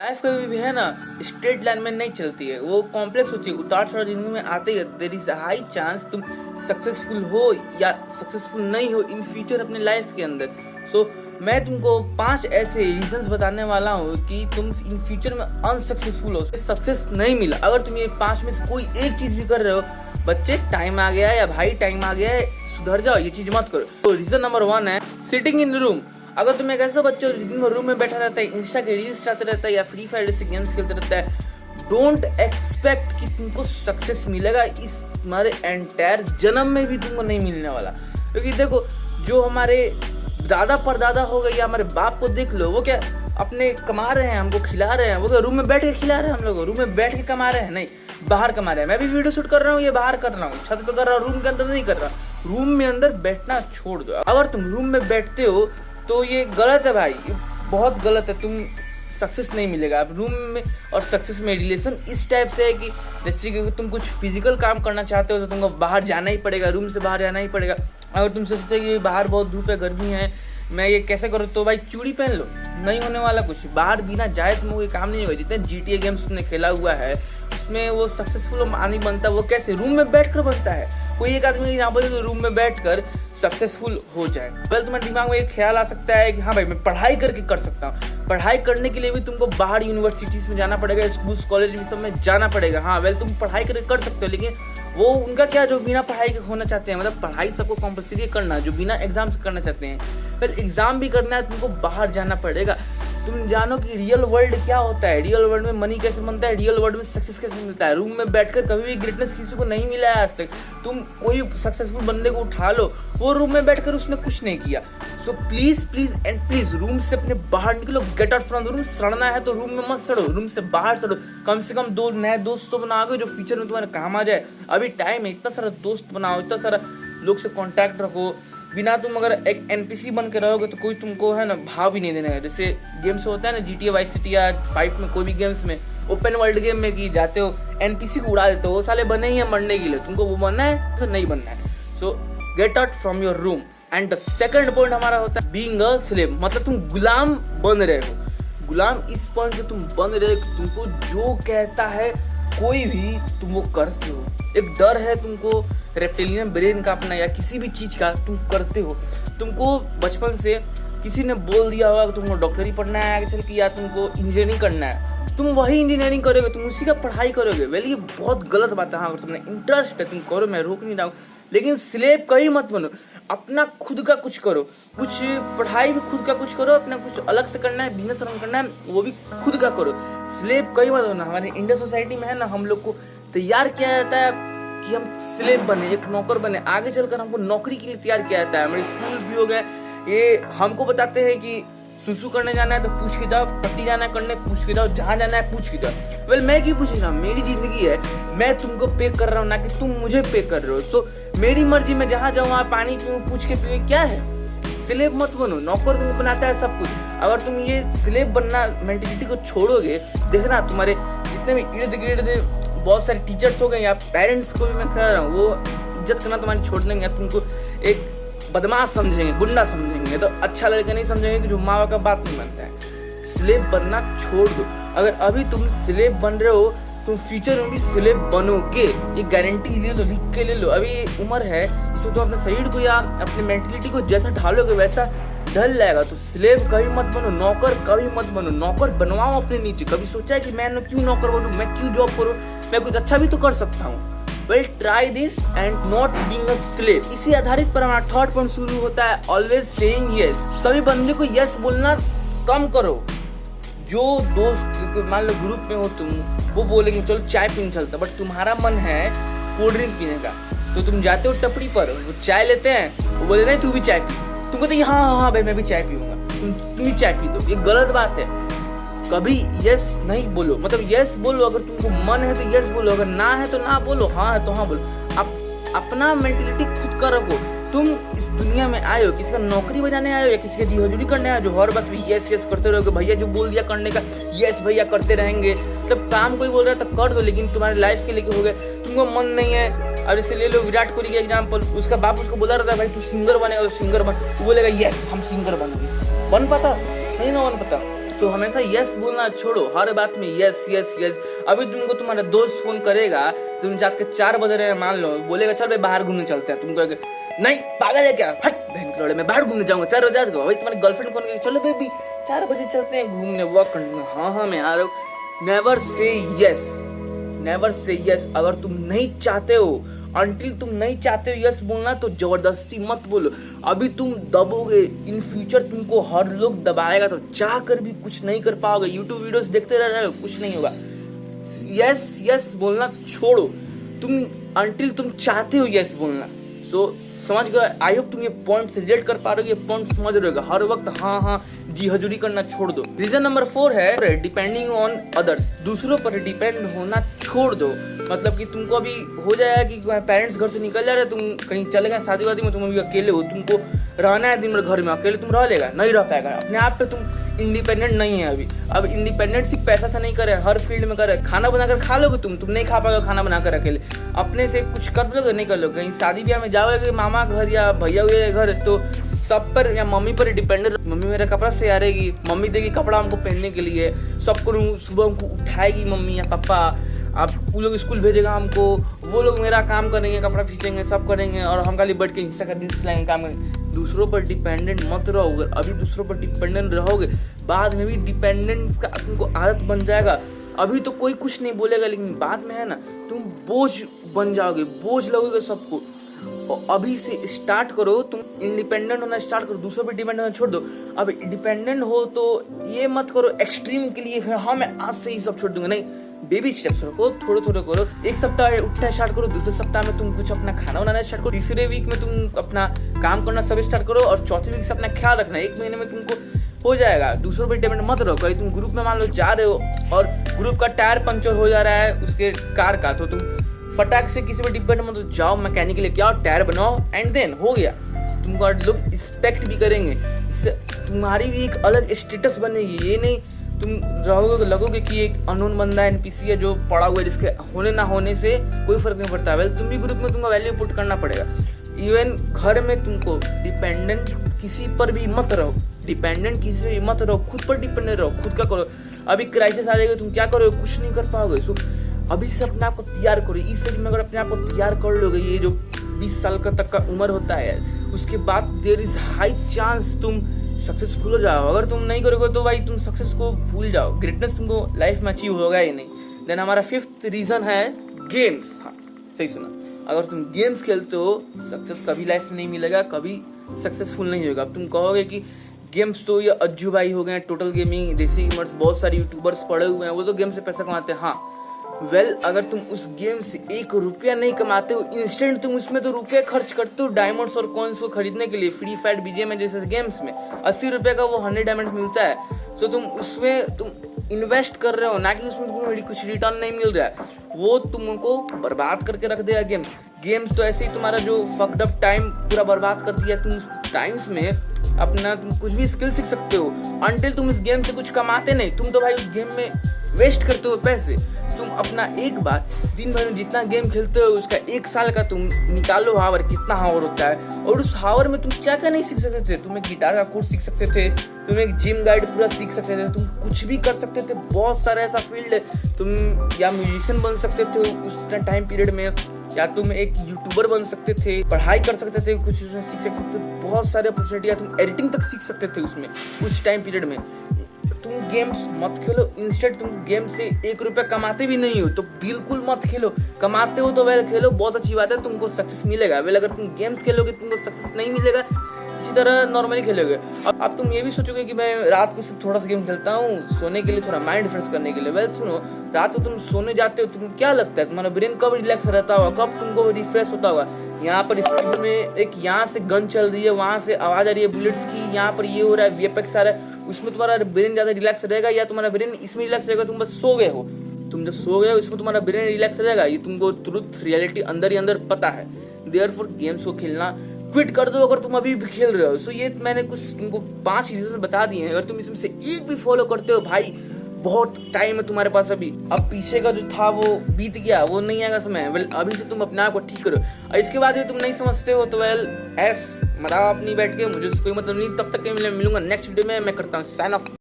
Life कभी भी है ना स्ट्रेट लाइन में नहीं चलती है, वो कॉम्प्लेक्स होती है, उतार चढ़ाव जिंदगी में आते ही। देयर इज हाई चांस तुम सक्सेसफुल हो या सक्सेसफुल नहीं हो इन फ्यूचर अपने लाइफ के अंदर। सो मैं तुमको 5 ऐसे रीजंस बताने वाला हूँ कि तुम इन फ्यूचर में अनसक्सेसफुल हो, सक्सेस नहीं मिला। अगर तुम ये 5 में से कोई एक चीज भी कर रहे हो, बच्चे टाइम आ गया है या भाई टाइम आ गया है, सुधर जाओ, ये चीज मत करो। तो रीजन नंबर 1 है सिटिंग इन रूम। अगर तुम एक ऐसा बच्चा हो जो दिन भर रूम में बैठा रहता है, इंस्टा के रील्स चाहते रहता है या फ्री फायर जैसे गेम्स खेलते रहता है, डोंट एक्सपेक्ट कि तुमको सक्सेस मिलेगा। इस तुम्हारे एंटायर जन्म में भी तुमको नहीं मिलने वाला। क्योंकि देखो, जो हमारे दादा परदादा हो गए या हमारे बाप को देख लो, वो क्या अपने कमा रहे हैं, हमको खिला रहे हैं। वो क्या रूम में बैठ के खिला रहे हैं, हम लोग रूम में बैठ के कमा रहे हैं? नहीं, बाहर कमा रहे हैं। मैं भी वीडियो शूट कर रहा हूँ, ये बाहर कर रहा हूँ, छत पे कर रहा हूँ, रूम के अंदर नहीं कर रहा। रूम में अंदर बैठना छोड़ दो। अगर तुम रूम में बैठते हो तो ये गलत है भाई, ये बहुत गलत है। तुम सक्सेस नहीं मिलेगा। अब रूम में और सक्सेस में रिलेशन इस टाइप से है कि जैसे कि तुम कुछ फिजिकल काम करना चाहते हो तो तुमको बाहर जाना ही पड़ेगा, रूम से बाहर जाना ही पड़ेगा। अगर तुम सोचते हो कि बाहर बहुत धूप है, गर्मी है, मैं ये कैसे करूँ, तो भाई चूड़ी पहन लो, नहीं होने वाला कुछ। बाहर बिना जाए तुमको कोई काम नहीं होगा। जितने GTA गेम्स तुमने खेला हुआ है उसमें वो सक्सेसफुल नहीं बनता, वो कैसे रूम में बैठ कर बनता है। कोई एक आदमी यहाँ पर तो रूम में बैठकर सक्सेसफुल हो जाए। वेल तुम्हारे दिमाग में एक ख्याल आ सकता है कि हाँ भाई मैं पढ़ाई करके कर सकता हूँ। पढ़ाई करने के लिए भी तुमको बाहर यूनिवर्सिटीज में जाना पड़ेगा, स्कूल कॉलेज में सब में जाना पड़ेगा। हाँ वेल तुम पढ़ाई करके कर सकते हो, लेकिन वो उनका क्या जो बिना पढ़ाई के होना चाहते हैं, मतलब पढ़ाई सबको कंपलसरी करना, जो बिना एग्जाम से करना चाहते हैं। वेल एग्जाम भी करना है, तुमको बाहर जाना पड़ेगा। तुम जानो कि रियल वर्ल्ड क्या होता है, रियल वर्ल्ड में मनी कैसे बनता है, रियल वर्ल्ड में सक्सेस कैसे मिलता है। रूम में बैठकर कभी भी ग्रेटनेस किसी को नहीं मिला है आज तक। तुम कोई सक्सेसफुल बंदे को उठा लो, वो रूम में बैठकर उसने कुछ नहीं किया। So please please and please room से अपने बाहर निकलो, get out from the room. सड़ना है तो रूम में मत सड़ो, रूम से बाहर सड़ो। कम से कम 2 नए दोस्त तो बनाओगे जो फ्यूचर में तुम्हारे काम आ जाए। अभी टाइम है, इतना सारा दोस्त बनाओ, इतना सारा लोग से कॉन्टैक्ट रखो। बिना तुम अगर एक NPC बन के रहोगे तो कोई तुमको है ना भाव भी नहीं देने का। जैसे गेम्स होता है ना GTA वाइस सिटी या 5 में, कोई भी गेम्स में, ओपन वर्ल्ड गेम में कि जाते हो NPC को उड़ा देते हो, वो साले बने ही है मरने के लिए, तुमको वो बनना है तो नहीं बनना है। सो get out from your room. And the second point हमारा होता है बीइंग अ स्लेव, मतलब तुम गुलाम बन रहे हो। गुलाम इस पॉइंट से तुम बन रहे हो कि तुमको जो कहता है कोई भी तुम वो करते हो। एक डर है तुमको रेप्टिलियन ब्रेन का अपना या किसी भी चीज का, तुम करते हो। तुमको बचपन से किसी ने बोल दिया होगा कि तुमको डॉक्टरी पढ़ना है आगे चल के, या तुमको इंजीनियरिंग करना है, तुम वही इंजीनियरिंग करोगे, तुम उसी का पढ़ाई करोगे। वेल ये बहुत गलत बात है। हाँ अगर तुम्हें इंटरेस्ट है तुम करो, मैं रोक नहीं रहा हूँ, लेकिन स्लेव कहीं मत बनो। अपना खुद का कुछ करो, कुछ पढ़ाई भी खुद का कुछ करो, अपना कुछ अलग से करना है, बिजनेस रन करना है, वो भी खुद का करो। स्लेव कहीं मत बनो। हमारे इंडियन सोसाइटी में है ना, हम लोग को तैयार किया जाता है कि हम स्लेव बने, एक नौकर बने। आगे चलकर हमको नौकरी के लिए तैयार किया जाता है। हमारे स्कूल भी हो गए, ये हमको बताते हैं कि सुसु करने जाना है तो पूछ के जाओ, पट्टी जाना है करने पूछ के जाओ, जहाँ जाना है पूछ के जाओ। वेल मैं क्यों पूछ रहा हूँ, मेरी जिंदगी है, मैं तुमको पे कर रहा हूँ, ना कि तुम मुझे पे कर रहे हो। सो मेरी मर्जी, में जहाँ जाऊँ वहाँ पानी पीऊँ, पूछ के पीऊँ, क्या है। स्लेव मत बनो। नौकर तुमको बनाता है सब कुछ। अगर तुम ये स्लेव बनना मेंटेलिटी को छोड़ोगे, देखना तुम्हारे जितने भी इर्द गिर्द बहुत सारे टीचर्स हो गए या पेरेंट्स को भी मैं कह रहा हूँ, वो इज्जत करना तुम्हारी छोड़ देंगे, तुमको एक बदमाश समझेंगे, गुंडा समझेंगे, तो अच्छा लड़का नहीं समझेंगे कि जो माँ बाप का बात नहीं मानता है। स्लेव बनना छोड़ दो। अगर अभी तुम स्लेव बन रहे हो, तुम फ्यूचर में भी स्लेव बनोगे, ये गारंटी ले लो, लिख के ले लो। अभी उम्र है, इसमें तुम अपने शरीर को या अपनी मेंटेलिटी को जैसा ढालोगे वैसा ढल जाएगा। तो स्लेव कभी मत बनो, नौकर कभी मत बनो। नौकर बनवाओ अपने नीचे। कभी सोचा है कि मैं क्यों नौकर बनूं, मैं क्यों जॉब करूं, मैं कुछ अच्छा भी तो कर सकता हूँ। Well try this and not being a slave. इसी आधारित पर हमारा थर्ड पॉइंट शुरू होता है ऑलवेज सेइंग यस। सभी बंदे को यस बोलना कम करो। जो दोस्त मान लो ग्रुप में हो तुम, वो बोलेंगे चलो चाय पीने चलता, बट तुम्हारा मन है कोल्ड ड्रिंक पीने का, तो तुम जाते हो टपरी पर, वो चाय लेते हैं, वो बोले नहीं तू भी चाय पी, तुम कहते हाँ भाई मैं भी चाय पीऊंगा, तुम भी चाय पी दो। ये गलत बात है। कभी यस नहीं बोलो, मतलब यस बोलो अगर तुमको मन है तो यस बोलो, अगर ना है तो ना बोलो, हाँ है तो हाँ बोलो। अपना मेंटेलिटी खुद का रखो। तुम इस दुनिया में आए हो, किसी का नौकरी बजाने आए हो या किसी का दिहाड़ी करने आए हो जो हर बात में यस यस करते रहोगे। भैया जो बोल दिया करने का यस भैया करते रहेंगे। तब काम कोई बोल रहा है तो कर दो, लेकिन तुम्हारे लाइफ के लिए हो गए, तुमको मन नहीं है। और इसे ले लो विराट कोहली का एग्जाम्पल, उसका बाप उसको बोला रहता है भाई तू सिंगर बनेगा, तो सिंगर बन, तू बोलेगा यस हम सिंगर बनेंगे, बन पाता नहीं ना बन पाता। तो हमेशा यस बोलना छोड़ो, हर बात में यस यस यस। अभी तुमको तुम्हारा दोस्त फोन करेगा, तुम जाके 4 बज रहे हैं मान लो, बोलेगा चल भाई बाहर घूमने चलते हैं, तुम कहोगे नहीं पागल है क्या, हट बहन के लोड़े, मैं बाहर घूमने जाऊंगा 4 बजे भाई। तुम्हारी गर्लफ्रेंड कौन, चलो बेबी 4 बजे चलते हैं घूमने, वॉक करने, हाँ मैं आ रहा हूँ। Never say yes, never say yes. अगर तुम नहीं चाहते हो, अंटिल तुम नहीं चाहते हो यस बोलना, तो जबरदस्ती मत बोलो। अभी तुम दबोगे, इन फ्यूचर तुमको हर लोग दबाएगा, तो चाह कर भी कुछ नहीं कर पाओगे। यूट्यूब वीडियोस देखते रह रहे हो, कुछ नहीं होगा। यस यस बोलना छोड़ो, तुम अंटिल तुम चाहते हो यस बोलना। सो समझ गए, आई होप तुम ये पॉइंट से रिलेट कर पा रहे हो, ये पॉइंट समझ रहे हो। हर वक्त हाँ हाँ जी हजूरी करना छोड़ दो। रीजन नंबर 4 है डिपेंडिंग ऑन अदर्स, दूसरों पर डिपेंड होना छोड़ दो। मतलब कि तुमको अभी हो जाएगा कि पेरेंट्स घर से निकल जा रहे, तुम कहीं चले गए शादी वादी में, तुम अभी अकेले हो, तुमको रहना है दिन भर घर में, अकेले तुम रह लेगा, नहीं रह पाएगा। अपने आप पे तुम इंडिपेंडेंट नहीं है अभी। अब इंडिपेंडेंट सिर्फ पैसा से नहीं करे, हर फील्ड में करे। खाना बनाकर खा लोगे तुम नहीं खा पाओगे खाना बनाकर अकेले, अपने से कुछ कर लोगे नहीं कर लोगे। कहीं शादी ब्याह में जाओगे मामा घर या भैया के घर, तो सब पर या मम्मी पर डिपेंडेंट। मम्मी मेरा कपड़ा सियारेगी, मम्मी देगी कपड़ा हमको पहनने के लिए, सबको सुबह हमको उठाएगी मम्मी या पापा, आप वो लोग स्कूल भेजेगा हमको, वो लोग मेरा काम करेंगे, कपड़ा खींचेंगे, सब करेंगे, और हम खाली बैठ के इंस्टा का रील्स लाएंगे, काम करेंगे। दूसरों पर डिपेंडेंट मत रहोगे। अभी दूसरों पर डिपेंडेंट रहोगे, बाद में भी डिपेंडेंस का तुमको आदत बन जाएगा। अभी तो कोई कुछ नहीं बोलेगा, लेकिन बाद में है ना तुम बोझ बन जाओगे, बोझ लगोगे सबको। अभी से स्टार्ट करो, तुम इंडिपेंडेंट होना स्टार्ट करो, दूसरों पे डिपेंड होना छोड़ दो। अब डिपेंडेंट हो तो ये मत करो एक्सट्रीम के लिए, हाँ मैं आज से ही सब छोड़ दूंगा, नहीं। बेबी स्टेप्स रखो, थोड़े थोड़े करो। एक सप्ताह उठना स्टार्ट करो, दूसरे सप्ताह में तुम कुछ अपना खाना बनाना स्टार्ट करो, तीसरे वीक में तुम अपना काम करना सब स्टार्ट करो, और चौथे वीक से अपना ख्याल रखना। 1 महीने में तुमको हो जाएगा। दूसरों पर डिपेंड मत रहो। कहीं तुम ग्रुप में मान लो जा रहे हो और ग्रुप का टायर पंचर हो जा रहा है उसके कार का, तो तुम फटाक से किसी पर डिपेंड मत जाओ, मैकेनिक के लिए क्या टायर बनाओ, एंड देन हो गया। तुमको लोग रिस्पेक्ट भी करेंगे, इससे तुम्हारी भी एक अलग स्टेटस बनेगी। ये नहीं तुम रहोगे लगोगे कि एक अननोन बंदा एनपीसी है जो पड़ा हुआ है, जिसके होने ना होने से कोई फर्क नहीं पड़ता। वेल तुम भी ग्रुप में तुमको वैल्यू पुट करना पड़ेगा। इवन घर में तुमको डिपेंडेंट किसी पर भी मत रहो, डिपेंडेंट किसी पर भी मत रहो, खुद पर डिपेंडेंट रहो, खुद का करो। अभी क्राइसिस आ जाएगा, तुम क्या करोगे, कुछ नहीं कर पाओगे। सो अभी से अपने आप को तैयार करो। इस एज में अगर अपने आप को तैयार कर लोगे, ये जो 20 साल का तक का उम्र होता है, उसके बाद देयर इज हाई चांस तुम सक्सेसफुल हो जाओ। अगर तुम नहीं करोगे तो भाई तुम सक्सेस को भूल जाओ, ग्रेटनेस तुमको लाइफ में अचीव होगा ही नहीं। देन हमारा 5th रीजन है गेम्स। हाँ सही सुना, अगर तुम गेम्स खेलते हो सक्सेस कभी लाइफ में नहीं मिलेगा, कभी सक्सेसफुल नहीं होगा। अब तुम कहोगे कि गेम्स तो ये अज्जू भाई हो गए, टोटल गेमिंग, देसी गेमर्स, बहुत सारे यूट्यूबर्स पड़े हुए हैं, वो तो गेम से पैसा कमाते हैं। हाँ वेल अगर तुम उस गेम से 1 रुपया नहीं कमाते हो, इंस्टेंट तुम उसमें तो रुपये खर्च करते हो डायमंड्स और कॉइन्स को खरीदने के लिए। फ्री फायर बीजीएमआई जैसे गेम्स में 80 रुपये का वो 100 डायमंड मिलता है। सो तुम उसमें तुम इन्वेस्ट कर रहे हो, ना कि उसमें तुम्हें कुछ रिटर्न नहीं मिल रहा है, वो तुमको बर्बाद करके रख देगा गेम। गेम्स तो ऐसे ही तुम्हारा जो फक्ड अप टाइम पूरा बर्बाद कर दिया। तुम उस टाइम्स में अपना तुम कुछ भी स्किल सीख सकते हो, अंटिल तुम इस गेम से कुछ कमाते नहीं। तुम तो भाई उस गेम में वेस्ट करते हो पैसे। तुम अपना एक बार दिन भर में जितना गेम खेलते हो उसका 1 साल का तुम निकालो हावर, कितना हावर होता है, और उस हावर में तुम क्या क्या नहीं सीख सकते थे। तुम एक गिटार का कोर्स सीख सकते थे, तुम एक जिम गाइड पूरा सीख सकते थे, तुम कुछ भी कर सकते थे। बहुत सारा ऐसा फील्ड है, तुम या म्यूजिशियन बन सकते थे उस टाइम पीरियड में, या तुम एक यूट्यूबर बन सकते थे, पढ़ाई कर सकते थे, कुछ उसमें सीख सकते थे। बहुत सारे अपॉर्चुनिटी, तुम एडिटिंग तक सीख सकते थे उसमें उस टाइम पीरियड में। तुम गेम्स मत खेलो, इंस्टेड तुम गेम से 1 रुपया कमाते भी नहीं हो तो बिल्कुल मत खेलो। कमाते हो तो वेल खेलो, बहुत अच्छी बात है, तुमको सक्सेस मिलेगा। वेल अगर तुम गेम्स खेलोगे तुमको सक्सेस नहीं मिलेगा, इसी तरह नॉर्मली खेलोगे। अब तुम ये भी सोचोगे कि मैं रात को सिर्फ थोड़ा सा गेम खेलता हूँ सोने के लिए, थोड़ा माइंड फ्रेश करने के लिए। वेल सुनो, रात को तुम सोने जाते हो, तुमको क्या लगता है तुम्हारा ब्रेन कब रिलैक्स रहता होगा, कब तुमको रिफ्रेश होता होगा? यहाँ पर स्क्रीन में एक यहाँ से गन चल रही है, वहाँ से आवाज आ रही है बुलेट्स की, यहाँ पर ये हो रहा है, वीएफएक्स आ रहा है, उसमें तुम्हारा ब्रेन ज्यादा रिलैक्स रहेगा, या तुम्हारा ब्रेन इसमें रिलैक्स रहेगा? तुम बस सो गए हो, तुम जब सो गए हो इसमें तुम्हारा ब्रेन रिलैक्स रहेगा, ये तुमको ट्रुथ रियलिटी अंदर ही अंदर पता है। देयरफॉर गेम्स को खेलना क्विट कर दो अगर तुम अभी भी खेल रहे हो। सो ये मैंने कुछ तुमको 5 रीजन बता दिए हैं, अगर तुम इसमें से एक भी फॉलो करते हो भाई बहुत टाइम है तुम्हारे पास अभी। अब पीछे का जो था वो बीत गया, वो नहीं आएगा समय। वेल अभी से तुम अपने आप को ठीक करो, और इसके बाद भी तुम नहीं समझते हो तो वेल ऐस मरा अपनी बैठ के, मुझे कोई मतलब नहीं। तब तक के मिलूंगा नेक्स्ट वीडियो में, मैं करता हूँ साइन ऑफ।